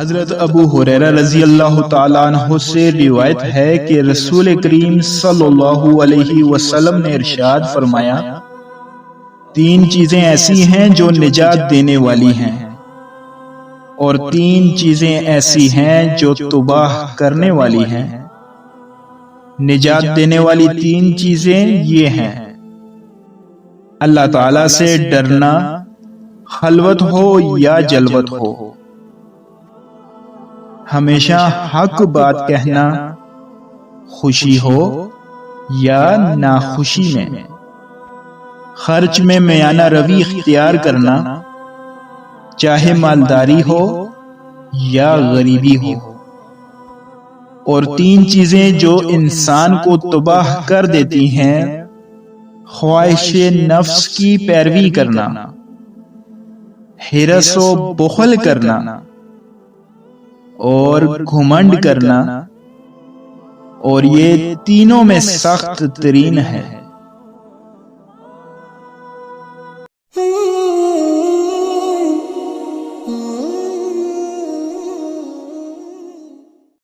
حضرت ابو ہریرہ رضی اللہ تعالیٰ عنہ سے روایت ہے کہ رسول کریم صلی اللہ علیہ وسلم نے ارشاد فرمایا، تین چیزیں ایسی ہیں جو نجات دینے والی ہیں، اور تین چیزیں ایسی ہیں جو تباہ کرنے والی ہیں۔ نجات دینے والی تین چیزیں یہ ہیں: اللہ تعالیٰ سے ڈرنا، خلوت ہو یا جلوت ہو، ہمیشہ حق بات کہنا، خوشی ہو یا ناخوشی میں، خرچ میں میانہ روی اختیار کرنا، چاہے مالداری ہو یا غریبی ہو۔ اور تین چیزیں جو انسان کو تباہ کر دیتی ہیں: خواہش نفس کی پیروی کرنا، حرص و بخل کرنا، اور گھمنڈ کرنا، اور یہ تینوں میں سخت ترین ہے۔